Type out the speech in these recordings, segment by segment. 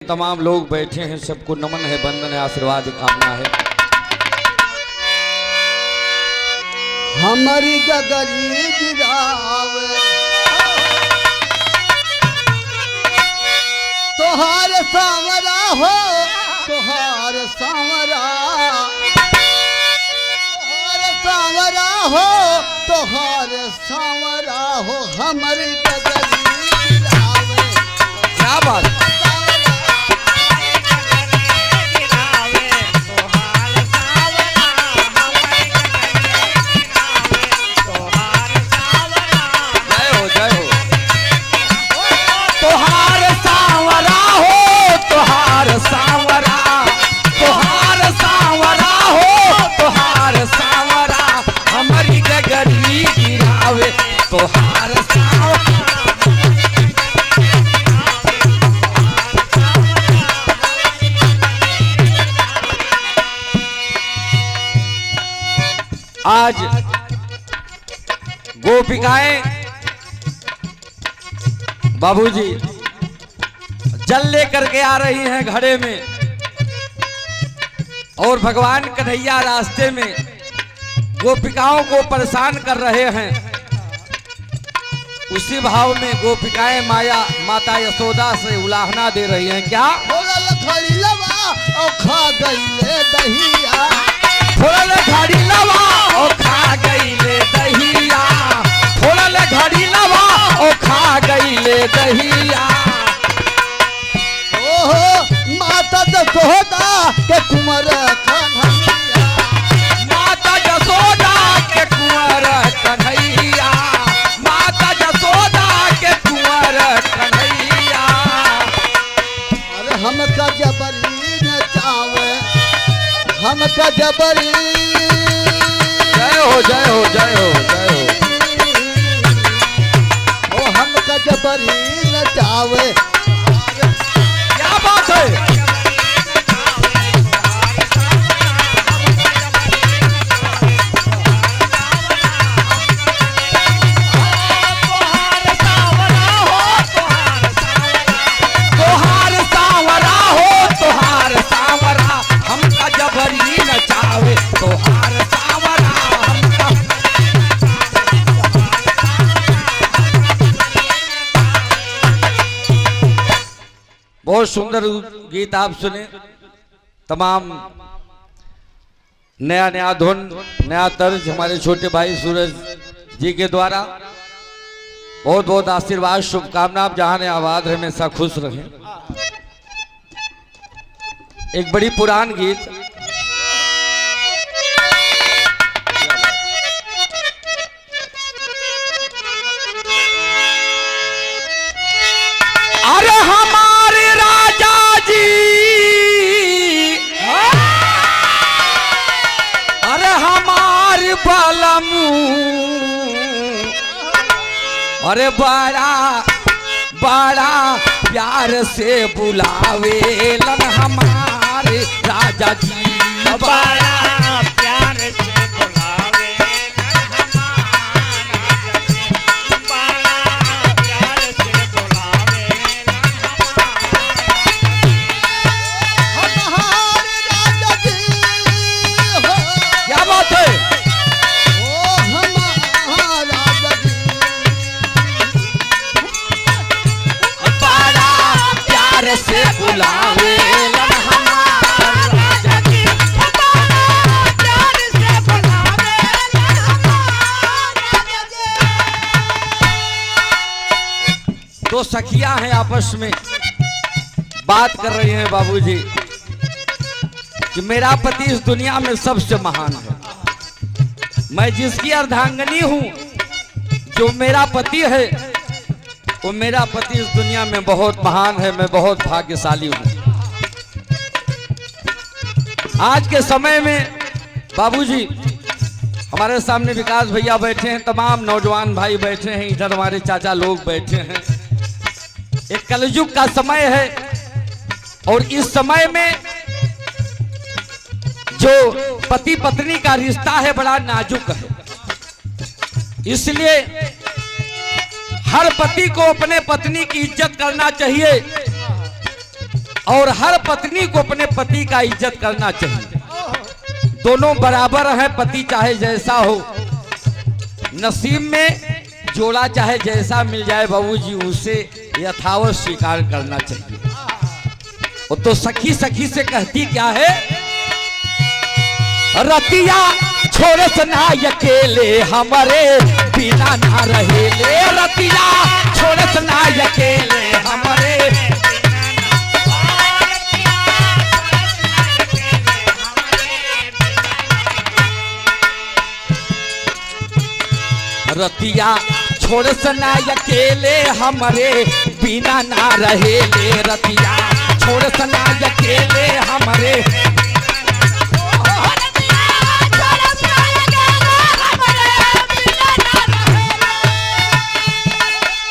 तमाम लोग बैठे हैं, सबको नमन है, वंदन है, आशीर्वाद कामना है। हमारी गगरी गिरावे तोहार सांवरा हो, तोहार सांवरा, तोहार सांवरा हो, तोहार सांवरा हो, हमारी गगरी गिरावे। क्या बात। आज गोपिकाएं बाबूजी जल लेकर के आ रही हैं घड़े में, और भगवान कन्हैया रास्ते में गोपिकाओं को परेशान कर रहे हैं। उसी भाव में गोपिकाएं माता यशोदा से उलाहना दे रही हैं। क्या खड़ी लवा और खा गईले दहिया, थोड़ा घड़ी लवा और खा गईले दहिया, थोड़ा घड़ी लवा और खा गईले दहिया। ओहो माता यशोदा के कुंवर कन्हैया, माता यशोदा के कुंवर कन्हैया, माता यशोदा के कुंवर कन्हैया। अरे हमका जबरी न चावे, हमका जबरी, जय हो जय हो जय हो जय हो। ओ हमका जबरी न चावे। क्या बात है। बहुत सुंदर गीत आप सुने। तमाम नया नया धुन, नया तर्ज हमारे छोटे भाई सूरज जी के द्वारा। बहुत बहुत आशीर्वाद, शुभकामना। आप जहां आबाद रहे, हमेशा खुश रहें। एक बड़ी पुरान गीत, अरे हमारे राजा जी, अरे हमारे बलमू, अरे बड़ा बड़ा प्यार से बुलावेलन हमारे राजा जी, बड़ा प्यार से बुलावे से बुलावे दो सखियां हैं आपस में बात कर रही हैं बाबूजी कि मेरा पति इस दुनिया में सबसे महान है। मैं जिसकी अर्धांगिनी हूं, जो मेरा पति है, वो मेरा पति इस दुनिया में बहुत महान है। मैं बहुत भाग्यशाली हूं। आज के समय में बाबूजी हमारे सामने विकास भैया बैठे हैं, तमाम नौजवान भाई बैठे हैं, इधर हमारे चाचा लोग बैठे हैं। एक कलयुग का समय है, और इस समय में जो पति पत्नी का रिश्ता है बड़ा नाजुक है। इसलिए हर पति को अपने पत्नी की इज्जत करना चाहिए, और हर पत्नी को अपने पति का इज्जत करना चाहिए। दोनों बराबर हैं, पति चाहे जैसा हो, नसीब में जोड़ा चाहे जैसा मिल जाए बाबूजी, उसे यथावत स्वीकार करना चाहिए। वो तो सखी सखी से कहती क्या है, रतिया छोड़ सना अकेले हमारे बिना ना रहे ले, रतिया छोड़ सना अकेले हमारे। रतिया छोड़ सना अकेले हमारे बिना ना रहे ले, रतिया छोड़ सना अकेले हमारे।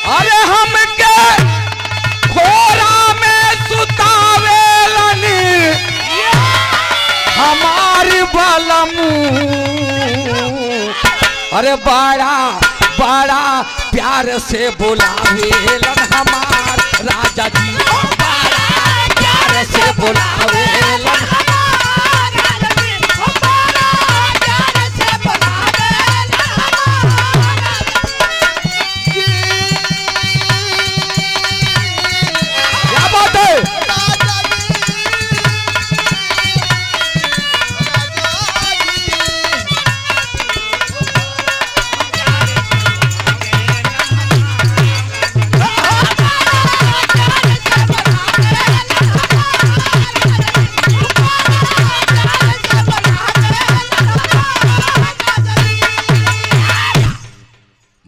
अरे हमके खोरा में सुतावेलन हमारी बलमू, अरे बड़ा बड़ा प्यार से बुलावेलन हमार राजा जी, बड़ा प्यार से बुलावेलन। क्या बात है?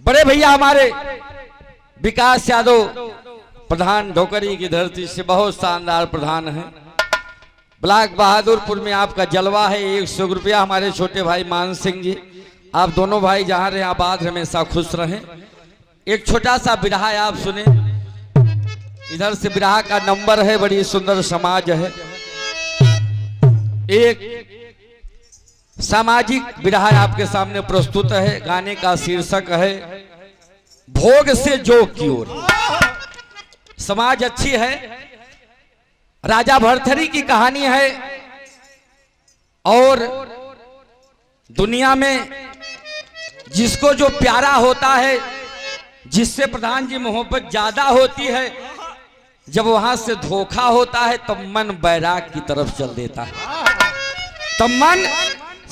बड़े भैया हमारे विकास यादव प्रधान ढोकरी की धरती से बहुत शानदार प्रधान है। ब्लॉक बहादुरपुर में आपका जलवा है, 100 रुपया। हमारे छोटे भाई मान सिंह जी, आप दोनों भाई जहाँ रहे आबाद हमेशा खुश रहें। एक छोटा सा बिरहा आप सुने, इधर से बिरहा का नंबर है, बड़ी सुंदर समाज है। एक सामाजिक बिरहा आपके सामने प्रस्तुत है। गाने का शीर्षक है भोग से जोग की ओर। समाज अच्छी है, राजा भरथरी की कहानी है, और दुनिया में जिसको जो प्यारा होता है, जिससे प्रधान जी मोहब्बत ज्यादा होती है, जब वहां से धोखा होता है तब मन बैराग की तरफ चल देता है। तब मन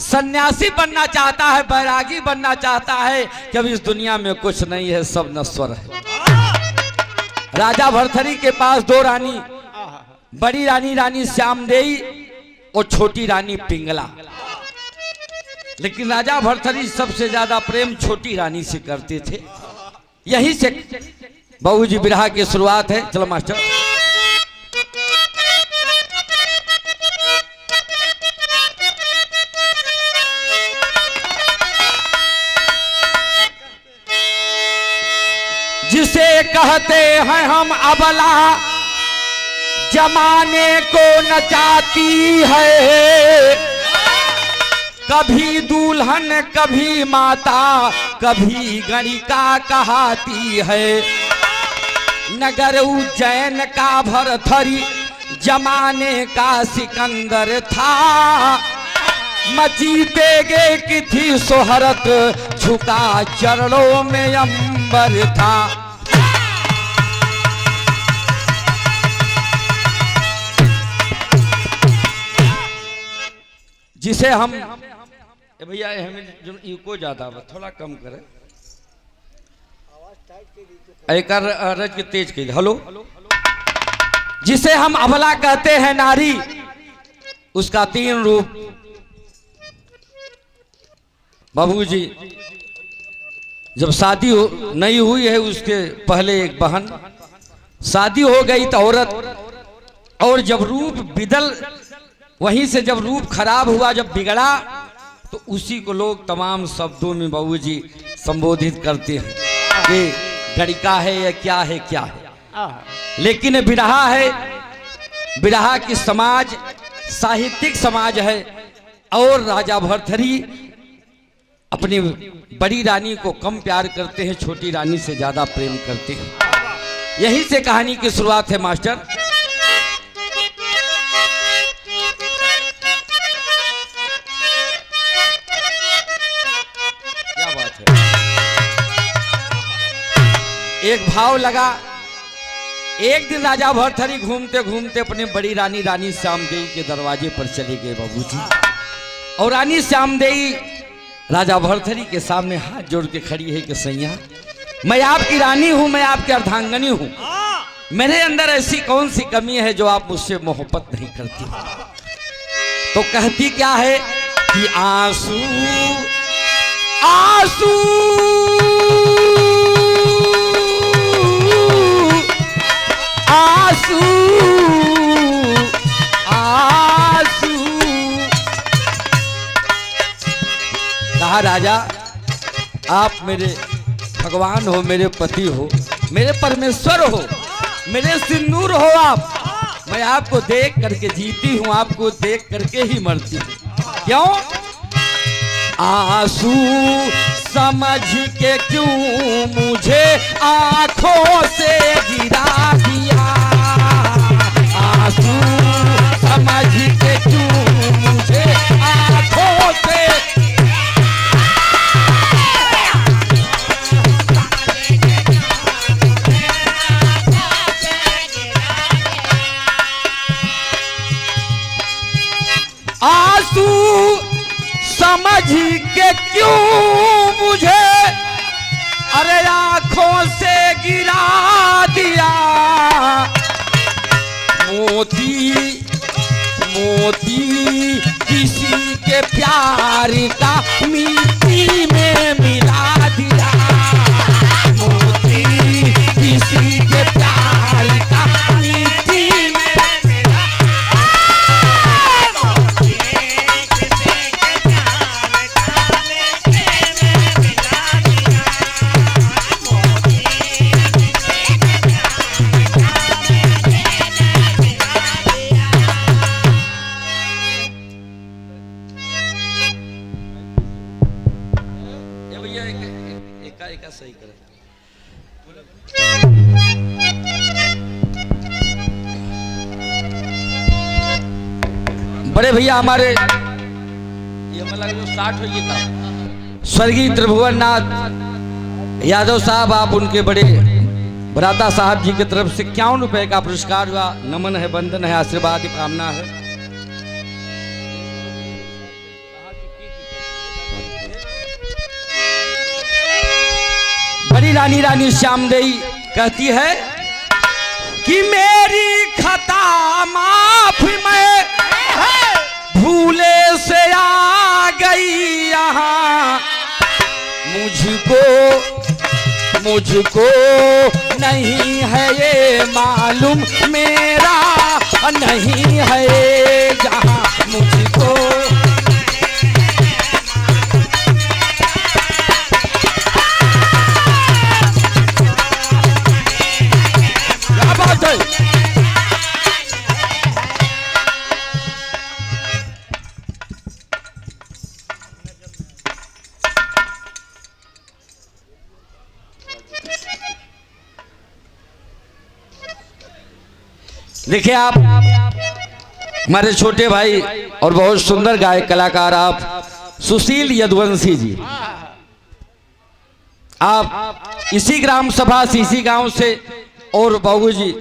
सन्यासी बनना चाहता है, बैरागी बनना चाहता है कि अब इस दुनिया में कुछ नहीं है, सब नश्वर है। राजा भरथरी के पास 2 रानी, बड़ी रानी रानी श्यामदेई और छोटी रानी पिंगला। लेकिन राजा भरथरी सबसे ज्यादा प्रेम छोटी रानी से करते थे। यही से बाबूजी बिरहा की शुरुआत है। चलो मास्टर। जिसे कहते हैं हम अबला, जमाने को नचाती है, कभी दुल्हन कभी माता कभी गणिका कहाती है। नगर उज्जैन का भरथरी जमाने का सिकंदर था, मची देगे की थी सोहरत, झुका चरणों में अंबर था। जिसे हम भैया हमें इको ज्यादा थोड़ा कम करें, एक रज के तेज के। हेलो। जिसे हम अबला कहते हैं नारी, उसका 3 रूप। बाबूजी जब शादी नहीं हुई है, उसके पहले एक बहन, शादी हो गई तो औरत, और जब रूप बिदल, वहीं से जब रूप खराब हुआ, जब बिगड़ा, तो उसी को लोग तमाम शब्दों में बाबूजी संबोधित करते हैं कि गणिका है या क्या है क्या है। लेकिन बिरहा है, बिरहा की समाज साहित्यिक समाज है, और राजा भरथरी अपनी बड़ी रानी को कम प्यार करते हैं, छोटी रानी से ज्यादा प्रेम करते हैं। यही से कहानी की शुरुआत है मास्टर। एक भाव लगा। एक दिन राजा भरथरी घूमते घूमते अपने बड़ी रानी रानी श्यामदेवी के दरवाजे पर चले गए बाबूजी। और रानी श्यामदेवी राजा भरथरी के सामने हाथ जोड़ के खड़ी है कि सैया मैं आपकी रानी हूं, मैं आपकी अर्धांगनी हूं, मेरे अंदर ऐसी कौन सी कमी है जो आप मुझसे मोहब्बत नहीं करती। तो कहती क्या है कि आंसू आंसू आंसू आंसू। कहा राजा आप मेरे भगवान हो, मेरे पति हो, मेरे परमेश्वर हो, मेरे सिंदूर हो आप। मैं आपको देख करके जीती हूं, आपको देख करके ही मरती हूं। क्यों? आंसू समझ के क्यों मुझे आंखों से गिरा दिया, आंसू समझ के क्यों मुझे आंखों से। आंसू समझ के क्यों मुझे अरे आंखों से गिरा दिया, मोती मोती किसी के प्यार का मिट्टी में मिला दिया, मोती किसी के प्यार का मिट्टी में। एका सही करे। बड़े भैया हमारे ये मतलब जो 60 हो का स्वर्गीय त्रिभुवननाथ यादव साहब, आप उनके बड़े भ्राता साहब जी की तरफ से 51 रुपए का पुरस्कार हुआ। नमन है, वंदन है, आशीर्वाद की कामना है। बड़ी रानी रानी श्यामदेवी कहती है कि मेरी खता माफ, मैं भूले से आ गई यहाँ, मुझको नहीं है ये मालूम, मेरा नहीं है जहाँ मुझको। देखिए आप हमारे छोटे भाई और बहुत सुंदर गायक कलाकार आप सुशील यदुवंशी जी, आप इसी ग्राम सभा से, इसी गांव से, और बाबू जी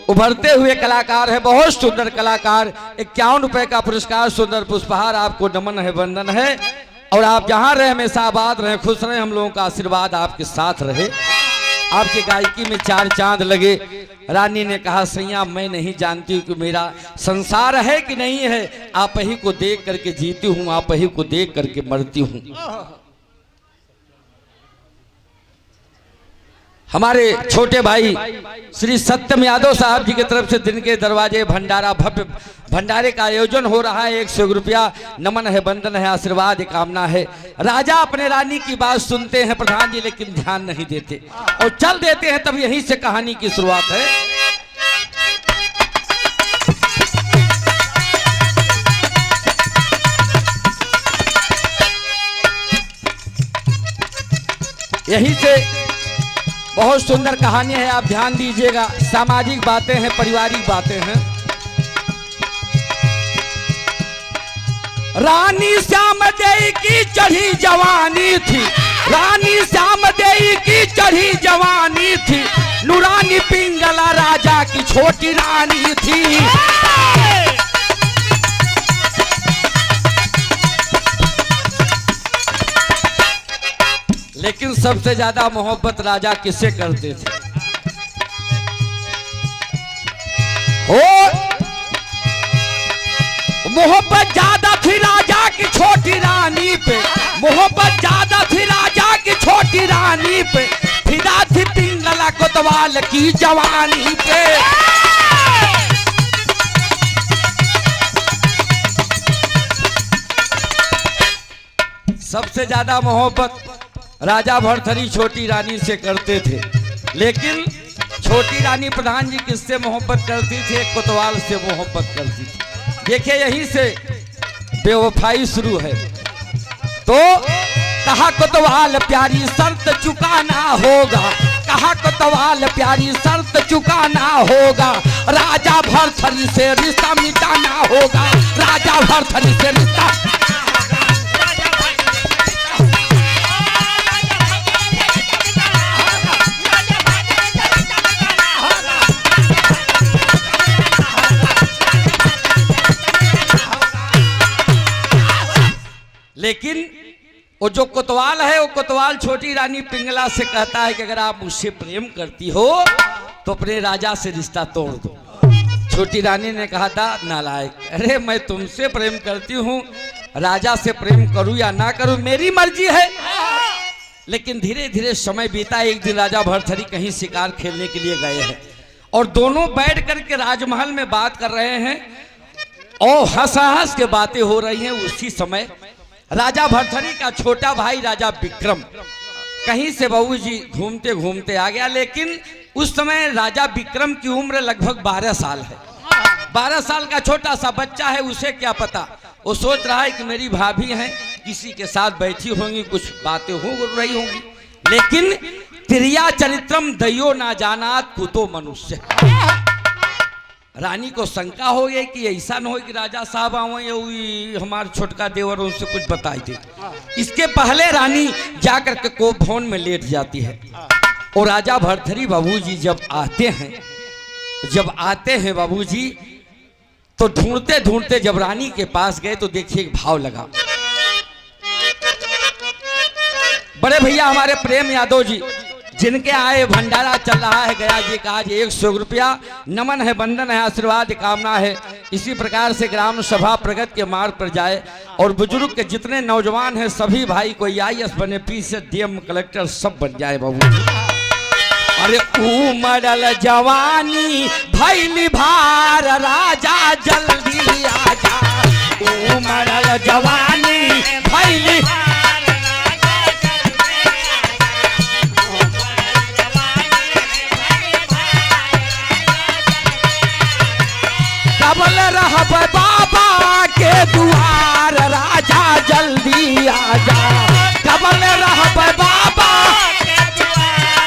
उभरते हुए कलाकार है, बहुत सुंदर कलाकार। 51 रुपए का पुरस्कार, सुंदर पुष्पहार, आपको नमन है, वंदन है। और आप जहां रहे हमेशा आबाद रहे, खुश रहे, हम लोगों का आशीर्वाद आपके साथ रहे। आपकी गायकी में 4 चांद लगे। रानी ने कहा सैया मैं नहीं जानती कि मेरा संसार है कि नहीं है, आप ही को देख करके जीती हूँ, आप ही को देख करके मरती हूँ। हमारे छोटे भाई श्री सत्यम यादव साहब जी की तरफ से दिन के दरवाजे भंडारा, भव्य भंडारे का आयोजन हो रहा है। 100 रुपया, नमन है, वंदन है, आशीर्वाद कामना है। राजा अपने रानी की बात सुनते हैं प्रधान जी, लेकिन ध्यान नहीं देते और चल देते हैं। तब यहीं से कहानी की शुरुआत है। यहीं से बहुत सुंदर कहानी है, आप ध्यान दीजिएगा। सामाजिक बातें हैं, पारिवारिक बातें हैं। रानी श्यामदेवी की चढ़ी जवानी थी, रानी श्याम देई की चढ़ी जवानी थी, नूरानी पिंगला राजा की छोटी रानी थी। लेकिन सबसे ज्यादा मोहब्बत राजा किससे करते थे? हो मोहब्बत ज्यादा थी राजा की छोटी रानी पे, मोहब्बत ज्यादा थी राजा की छोटी रानी पे, फिदा थी पिंगला कोतवाल की जवानी पे। सबसे ज्यादा मोहब्बत राजा भरथरी छोटी रानी से करते थे। लेकिन छोटी रानी प्रधान जी किससे मोहब्बत करती थी? कोतवाल से मोहब्बत करती थी। देखिए यहीं से बेवफाई शुरू है। तो कहा कोतवाल प्यारी शर्त चुकाना होगा, कहा कोतवाल प्यारी शर्त चुकाना होगा, राजा भरथरी से रिश्ता मिटाना होगा, राजा भरथरी से रिश्ता। लेकिन वो जो कोतवाल है, वो कोतवाल छोटी रानी पिंगला से कहता है कि अगर आप मुझसे प्रेम करती हो तो अपने राजा से रिश्ता तोड़ दो। छोटी रानी ने कहा था नालायक, अरे मैं तुमसे प्रेम करती हूँ, राजा से प्रेम करूँ या ना करूँ मेरी मर्जी है। लेकिन धीरे धीरे समय बीता। एक दिन राजा भरथरी कहीं शिकार खेलने के लिए गए हैं और दोनों बैठ करके राजमहल में बात कर रहे हैं और हंस हंस के बातें हो रही हैं। उसी समय राजा भरथरी का छोटा भाई राजा विक्रम कहीं से बाबूजी घूमते घूमते आ गया। लेकिन उस समय राजा विक्रम की उम्र लगभग 12 साल है। 12 साल का छोटा सा बच्चा है, उसे क्या पता। वो सोच रहा है कि मेरी भाभी हैं, किसी के साथ बैठी होंगी, कुछ बातें हो रही होंगी। लेकिन त्रिया चरित्रम दयो ना जानात कुतो मनुष्य। रानी को शंका हो गई कि ऐसा न हो कि राजा साहब आवे हमारे छोटका देवर उनसे कुछ बताई दे। इसके पहले रानी जाकर के कोप भवन में लेट जाती है और राजा भरथरी बाबूजी जब आते हैं बाबूजी तो ढूंढते ढूंढते जब रानी के पास गए तो देखिए एक भाव लगा। बड़े भैया हमारे प्रेम यादव जी जिनके आए भंडारा चल रहा है गया जी का, आज 100 रुपया नमन है, वंदन है, आशीर्वाद कामना है। इसी प्रकार से ग्राम सभा प्रगति के मार्ग पर जाए और बुजुर्ग के जितने नौजवान हैं सभी भाई कोई IAS बने, पीसीएस DM कलेक्टर सब बन जाए बाबू। अरे उमड़ल जवानी भैली भार राजा जल्दी आजा, उमड़ल जवानी भैली कबल रहब बाबा के दुआर राजा जल्दी आजा, कबल रहब बाबा